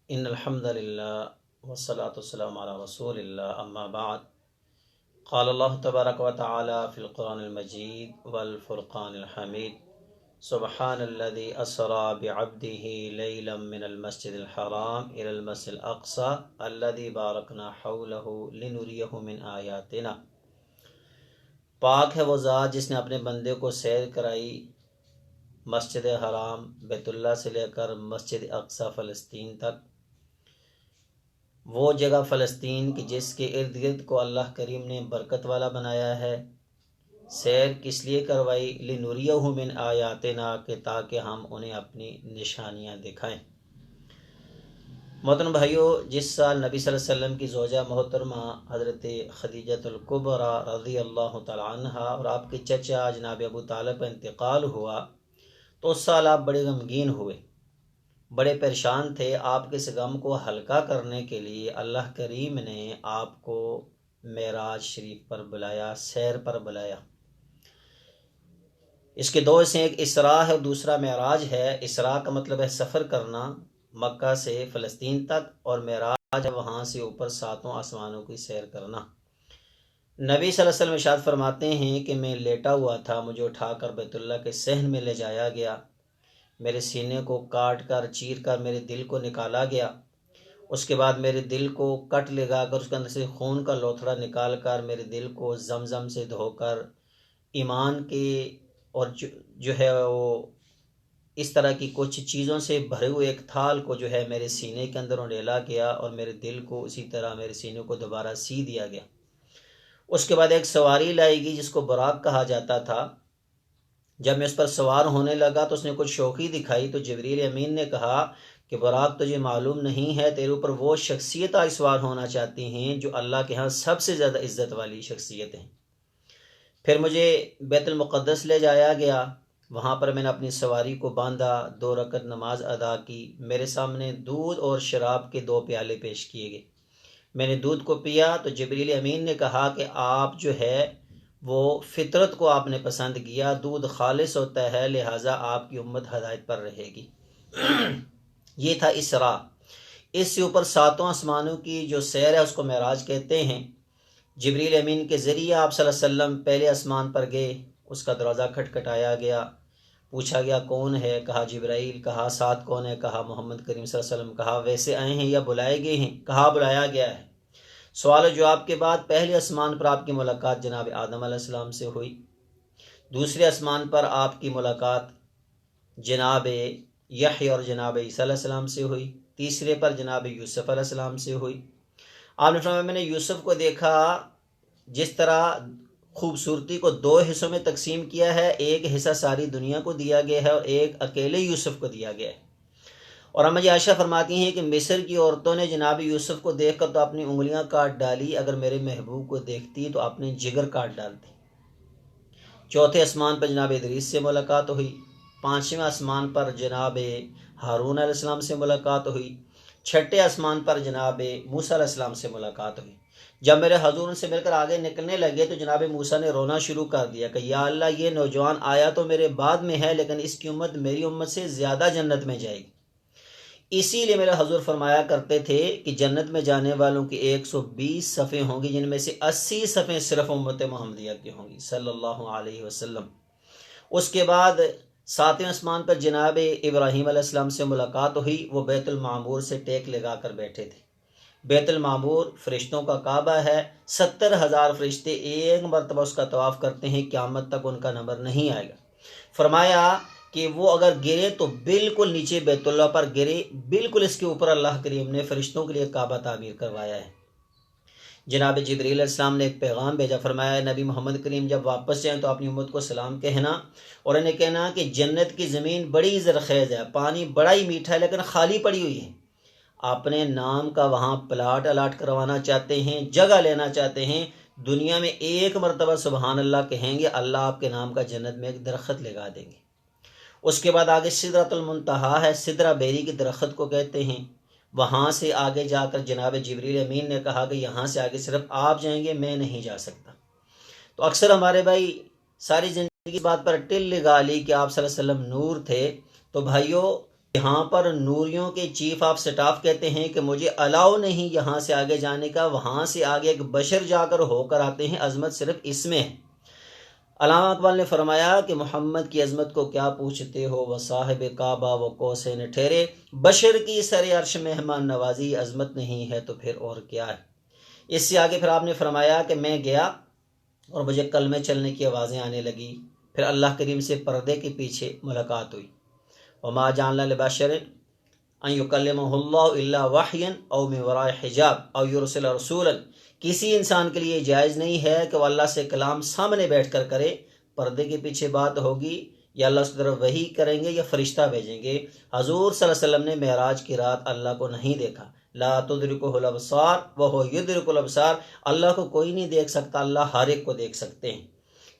ان الحمد للہ والصلاة والسلام علی رسول اللہ اما بعد قال اللہ تبارک و تعالی فی القرآن المجید والفرقان الحمید سبحان الذي اسرى بعبده ليلا من المسجد الحرام الى المسجد الاقصى الذي باركنا حوله لنريه من آیاتنا۔ پاک ہے وہ ذات جس نے اپنے بندے کو سیر کرائی مسجد حرام بیت اللہ سے لے کر مسجد اقصی فلسطین تک، وہ جگہ فلسطین کی جس کے ارد گرد کو اللہ کریم نے برکت والا بنایا ہے۔ سیر کس لیے کروائی؟ لنریہ من آیاتنا، کہ تاکہ ہم انہیں اپنی نشانیاں دکھائیں۔ محترم بھائیو، جس سال نبی صلی اللہ علیہ وسلم کی زوجہ محترمہ حضرت خدیجۃ الکبریٰ رضی اللہ تعالی عنہ اور آپ کے چچا جناب ابو طالب کا انتقال ہوا تو اس سال آپ بڑے غمگین ہوئے، بڑے پریشان تھے۔ آپ کے اس غم کو ہلکا کرنے کے لیے اللہ کریم نے آپ کو معراج شریف پر بلایا، سیر پر بلایا۔ اس کے دو حصے، ایک اسراء ہے اور دوسرا معراج ہے۔ اسراء کا مطلب ہے سفر کرنا مکہ سے فلسطین تک، اور معراج ہے وہاں سے اوپر ساتوں آسمانوں کی سیر کرنا۔ نبی صلی اللہ علیہ وسلم ارشاد فرماتے ہیں کہ میں لیٹا ہوا تھا، مجھے اٹھا کر بیت اللہ کے صحن میں لے جایا گیا، میرے سینے کو کاٹ کر چیر کر میرے دل کو نکالا گیا، اس کے بعد میرے دل کو کٹ لگا کر اس کے اندر سے خون کا لوتھڑا نکال کر میرے دل کو زمزم سے دھو کر ایمان کے اور جو ہے وہ اس طرح کی کچھ چیزوں سے بھرے ہوئے ایک تھال کو جو ہے میرے سینے کے اندر ڈیلا گیا، اور میرے دل کو اسی طرح میرے سینے کو دوبارہ سی دیا گیا۔ اس کے بعد ایک سواری لائی گئی جس کو براق کہا جاتا تھا۔ جب میں اس پر سوار ہونے لگا تو اس نے کچھ شوخی دکھائی، تو جبریل امین نے کہا کہ براق تجھے معلوم نہیں ہے، تیرے اوپر وہ شخصیت آج سوار ہونا چاہتی ہیں جو اللہ کے ہاں سب سے زیادہ عزت والی شخصیت ہیں۔ پھر مجھے بیت المقدس لے جایا گیا، وہاں پر میں نے اپنی سواری کو باندھا، 2 رکعت نماز ادا کی، میرے سامنے دودھ اور شراب کے 2 پیالے پیش کیے گئے، میں نے دودھ کو پیا تو جبریل امین نے کہا کہ آپ جو ہے وہ فطرت کو آپ نے پسند کیا، دودھ خالص ہوتا ہے، لہٰذا آپ کی امت ہدایت پر رہے گی۔ یہ تھا اسراء۔ اس سے اوپر ساتوں آسمانوں کی جو سیر ہے اس کو معراج کہتے ہیں۔ جبریل امین کے ذریعے آپ صلی اللہ علیہ وسلم پہلے آسمان پر گئے، اس کا دروازہ کھٹکھٹایا گیا، پوچھا گیا کون ہے؟ کہا جبرائیل۔ کہا ساتھ کون ہے؟ کہا محمد کریم صلی اللہ علیہ وسلم۔ کہا ویسے آئے ہیں یا بلائے گئے ہیں؟ کہا بلایا گیا ہے۔ سوال و جواب کے بعد پہلے آسمان پر آپ کی ملاقات جناب آدم علیہ السلام سے ہوئی، دوسرے آسمان پر آپ کی ملاقات جناب یحییٰ اور جناب عیسیٰ علیہ السلام سے ہوئی، تیسرے پر جناب یوسف علیہ السلام سے ہوئی۔ آپ نے فرمایا میں نے یوسف کو دیکھا، جس طرح خوبصورتی کو 2 حصوں میں تقسیم کیا ہے، ایک حصہ ساری دنیا کو دیا گیا ہے اور ایک اکیلے یوسف کو دیا گیا ہے۔ اور اما جی عائشہ فرماتی ہیں کہ مصر کی عورتوں نے جناب یوسف کو دیکھ کر تو اپنی انگلیاں کاٹ ڈالی، اگر میرے محبوب کو دیکھتی تو اپنے جگر کاٹ ڈالتی۔ چوتھے آسمان پر جناب ادریس سے ملاقات ہوئی، 5ویں آسمان پر جناب ہارون علیہ السلام سے ملاقات ہوئی، 6ٹھے آسمان پر جناب موسیٰ علیہ السلام سے ملاقات ہوئی۔ جب میرے حضور ان سے مل کر آگے نکلنے لگے تو جناب موسیٰ نے رونا شروع کر دیا کہ یا اللہ، یہ نوجوان آیا تو میرے بعد میں ہے، لیکن اس کی امت میری امت سے زیادہ جنت میں جائے گی۔ اسی لیے میرے حضور فرمایا کرتے تھے کہ جنت میں جانے والوں کی 120 صفیں ہوں گی، جن میں سے 80 صفیں صرف امت محمدیہ کی ہوں گی صلی اللہ علیہ وسلم۔ اس کے بعد 7ویں آسمان پر جناب ابراہیم علیہ السلام سے ملاقات ہوئی، وہ بیت المعمور سے ٹیک لگا کر بیٹھے تھے۔ بیت المعمور فرشتوں کا کعبہ ہے، 70,000 فرشتے ایک مرتبہ اس کا طواف کرتے ہیں، قیامت تک ان کا نمبر نہیں آئے گا۔ فرمایا کہ وہ اگر گرے تو بالکل نیچے بیت اللہ پر گرے، بالکل اس کے اوپر اللہ کریم نے فرشتوں کے لیے کعبہ تعمیر کروایا ہے۔ جناب جبریل علیہ السلام نے ایک پیغام بھیجا، فرمایا نبی محمد کریم جب واپس جائیں تو اپنی امت کو سلام کہنا اور انہیں کہنا کہ جنت کی زمین بڑی زرخیز ہے، پانی بڑا ہی میٹھا ہے، لیکن خالی پڑی ہوئی ہے۔ اپنے نام کا وہاں پلاٹ الاٹ کروانا چاہتے ہیں، جگہ لینا چاہتے ہیں، دنیا میں ایک مرتبہ سبحان اللہ کہیں گے، اللہ آپ کے نام کا جنت میں ایک درخت لگا دیں گے۔ اس کے بعد آگے سدرۃ المنتہا ہے، سدرہ بیری کی درخت کو کہتے ہیں۔ وہاں سے آگے جا کر جناب جبریل امین نے کہا کہ یہاں سے آگے صرف آپ جائیں گے، میں نہیں جا سکتا۔ تو اکثر ہمارے بھائی ساری زندگی بات پر ٹل لگا لی کہ آپ صلی اللہ علیہ وسلم نور تھے۔ تو بھائیوں، یہاں پر نوریوں کے چیف آف سٹاف کہتے ہیں کہ مجھے الاؤ نہیں یہاں سے آگے جانے کا، وہاں سے آگے ایک بشر جا کر ہو کر آتے ہیں، عظمت صرف اس میں ہے۔ علامہ اقبال نے فرمایا کہ محمد کی عظمت کو کیا پوچھتے ہو، وہ صاحب کعبہ وہ قوسین ٹھہرے، بشر کی سر عرش مہمان نوازی عظمت نہیں ہے تو پھر اور کیا ہے۔ اس سے آگے پھر آپ نے فرمایا کہ میں گیا اور مجھے کلمے چلنے کی آوازیں آنے لگی، پھر اللہ کریم سے پردے کے پیچھے ملاقات ہوئی۔ وما جعلنا لبشر ان یکلمہ اللہ الا وحیا او من وراء حجاب او یرسل رسولا، کسی انسان کے لیے جائز نہیں ہے کہ وہ اللہ سے کلام سامنے بیٹھ کر کرے، پردے کے پیچھے بات ہوگی یا اللہ اس کی طرف وحی کریں گے یا فرشتہ بھیجیں گے۔ حضور صلی اللہ علیہ وسلم نے معراج کی رات اللہ کو نہیں دیکھا، لا تدرکہ الابصار وہو یدرک الابصار، اللہ کو کوئی نہیں دیکھ سکتا، اللہ ہر ایک کو دیکھ سکتے ہیں۔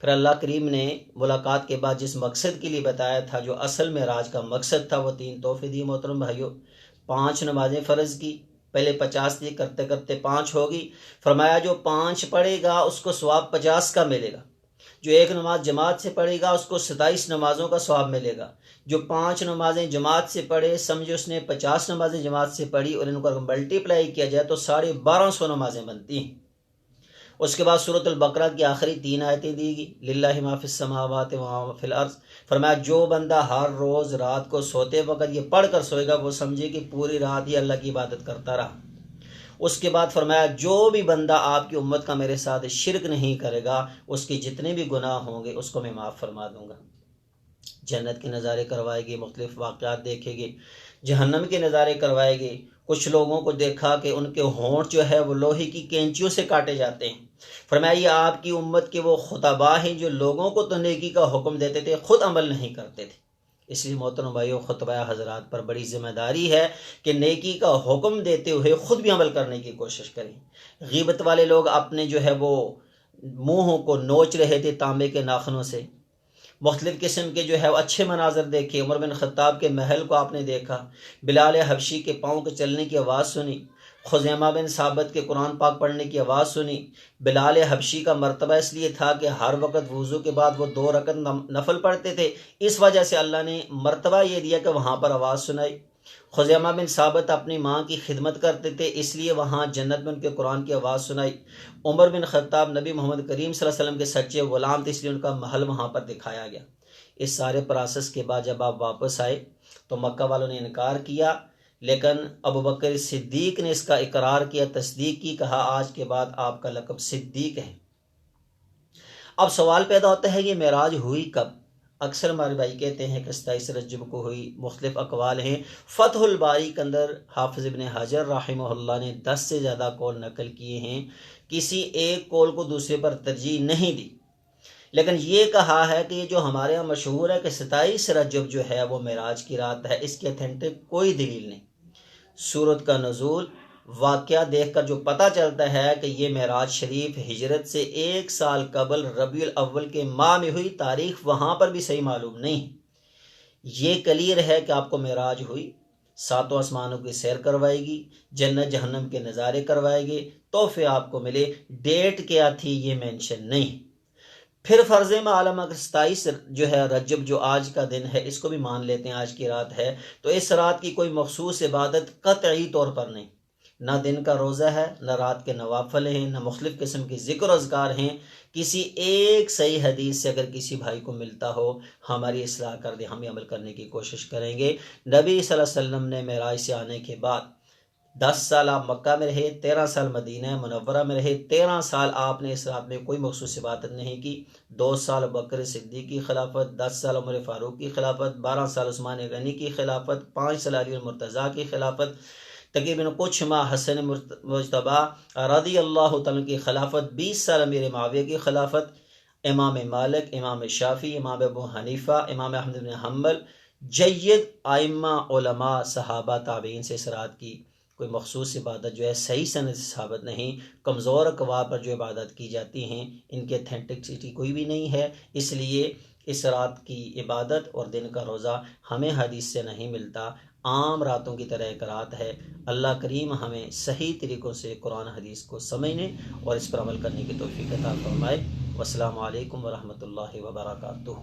پھر اللہ کریم نے ملاقات کے بعد جس مقصد کے لیے بتایا تھا، جو اصل معراج کا مقصد تھا، وہ 3 تحفے دیے محترم بھائیوں۔ 5 نمازیں فرض کی، پہلے 50 تھی، کرتے کرتے 5 ہوگی۔ فرمایا جو 5 پڑھے گا اس کو ثواب 50 کا ملے گا، جو 1 نماز جماعت سے پڑھے گا اس کو 27 نمازوں کا ثواب ملے گا، جو 5 نمازیں جماعت سے پڑھے سمجھے اس نے 50 نمازیں جماعت سے پڑھی اور ان کو ملٹیپلائی کیا جائے تو 1250 نمازیں بنتی ہیں۔ اس کے بعد سورۃ البقرہ کی آخری 3 آیتیں دی گی، للہ ما فی السماوات و ما فی الارض۔ فرمایا جو بندہ ہر روز رات کو سوتے وقت یہ پڑھ کر سوئے گا وہ سمجھے کہ پوری رات ہی اللہ کی عبادت کرتا رہا۔ اس کے بعد فرمایا جو بھی بندہ آپ کی امت کا میرے ساتھ شرک نہیں کرے گا، اس کے جتنے بھی گناہ ہوں گے اس کو میں معاف فرما دوں گا۔ جنت کے نظارے کروائے گی، مختلف واقعات دیکھے گی، جہنم کے نظارے کروائے گی۔ کچھ لوگوں کو دیکھا کہ ان کے ہونٹ جو ہے وہ لوہے کی کینچیوں سے کاٹے جاتے ہیں۔ فرمایا یہ آپ کی امت کے وہ خطباء ہیں جو لوگوں کو تو نیکی کا حکم دیتے تھے، خود عمل نہیں کرتے تھے۔ اس لیے محترم بھائیو، خطبہ حضرات پر بڑی ذمہ داری ہے کہ نیکی کا حکم دیتے ہوئے خود بھی عمل کرنے کی کوشش کریں۔ غیبت والے لوگ اپنے جو ہے وہ منہوں کو نوچ رہے تھے تانبے کے ناخنوں سے، مختلف قسم کے جو ہے وہ اچھے مناظر دیکھے۔ عمر بن خطاب کے محل کو آپ نے دیکھا، بلال حبشی کے پاؤں کے چلنے کی آواز سنی، خزیمہ بن ثابت کے قرآن پاک پڑھنے کی آواز سنی۔ بلال حبشی کا مرتبہ اس لیے تھا کہ ہر وقت وضو کے بعد وہ 2 رکعت نفل پڑھتے تھے، اس وجہ سے اللہ نے مرتبہ یہ دیا کہ وہاں پر آواز سنائی۔ خزیمہ بن ثابت اپنی ماں کی خدمت کرتے تھے، اس لیے وہاں جنت میں ان کے قرآن کی آواز سنائی۔ عمر بن خطاب نبی محمد کریم صلی اللہ علیہ وسلم کے سچے غلام تھے، اس لیے ان کا محل وہاں پر دکھایا گیا۔ اس سارے پروسیس کے بعد جب آپ واپس آئے تو مکہ والوں نے انکار کیا، لیکن ابوبکر صدیق نے اس کا اقرار کیا، تصدیق کی، کہا آج کے بعد آپ کا لقب صدیق ہے۔ اب سوال پیدا ہوتا ہے یہ معراج ہوئی کب؟ اکثر ہمارے بھائی کہتے ہیں کہ 27 رجب کو ہوئی، مختلف اقوال ہیں۔ فتح الباری کے اندر حافظ ابن حجر رحمہ اللہ نے 10 سے زیادہ قول نقل کیے ہیں، کسی ایک قول کو دوسرے پر ترجیح نہیں دی، لیکن یہ کہا ہے کہ یہ جو ہمارے یہاں مشہور ہے کہ 27 رجب جو ہے وہ معراج کی رات ہے، اس کی اتھینٹک کوئی دلیل نہیں۔ سورت کا نزول واقعہ دیکھ کر جو پتہ چلتا ہے کہ یہ معراج شریف ہجرت سے 1 سال قبل ربیع الاول کے ماہ میں ہوئی، تاریخ وہاں پر بھی صحیح معلوم نہیں۔ یہ کلیئر ہے کہ آپ کو معراج ہوئی، 7 آسمانوں کی سیر کروائے گی، جنت جہنم کے نظارے کروائے گی، تحفے آپ کو ملے۔ ڈیٹ کیا تھی یہ مینشن نہیں۔ پھر فرض معلوم اگر 27 جو ہے رجب جو آج کا دن ہے اس کو بھی مان لیتے ہیں آج کی رات ہے، تو اس رات کی کوئی مخصوص عبادت قطعی طور پر نہیں، نہ دن کا روزہ ہے، نہ رات کے نوافل ہیں، نہ مختلف قسم کی ذکر و اذکار ہیں۔ کسی ایک صحیح حدیث سے اگر کسی بھائی کو ملتا ہو ہماری اصلاح کر دے، ہم بھی عمل کرنے کی کوشش کریں گے۔ نبی صلی اللہ علیہ وسلم نے معراج سے آنے کے بعد 10 سال آپ مکہ میں رہے، 13 سال مدینہ منورہ میں رہے، 13 سال آپ نے اس رات میں کوئی مخصوص عبادت نہیں کی۔ 2 سال بکر صدیق کی خلافت، 10 سال عمر فاروق کی خلافت، 12 سال عثمان غنی کی خلافت، 5 سال علی المرتضیٰ کی خلافت، تقریباً کچھ ماہ حسن مجتبیٰ رضی اللہ تعالیٰ کی خلافت، 20 سال امیر معاویہ کی خلافت، امام مالک، امام شافعی، امام ابو حنیفہ، امام احمد بن حنبل، جید ائمہ علماء صحابہ تابعین سے اس رات کی کوئی مخصوص عبادت جو ہے صحیح سند سے ثابت نہیں۔ کمزور اقوال پر جو عبادت کی جاتی ہیں ان کی اتھینٹکسٹی کوئی بھی نہیں ہے، اس لیے اس رات کی عبادت اور دن کا روزہ ہمیں حدیث سے نہیں ملتا، عام راتوں کی طرح ایک رات ہے۔ اللہ کریم ہمیں صحیح طریقوں سے قرآن حدیث کو سمجھنے اور اس پر عمل کرنے کی توفیق عطا فرمائے۔ والسلام علیکم ورحمۃ اللہ وبرکاتہ۔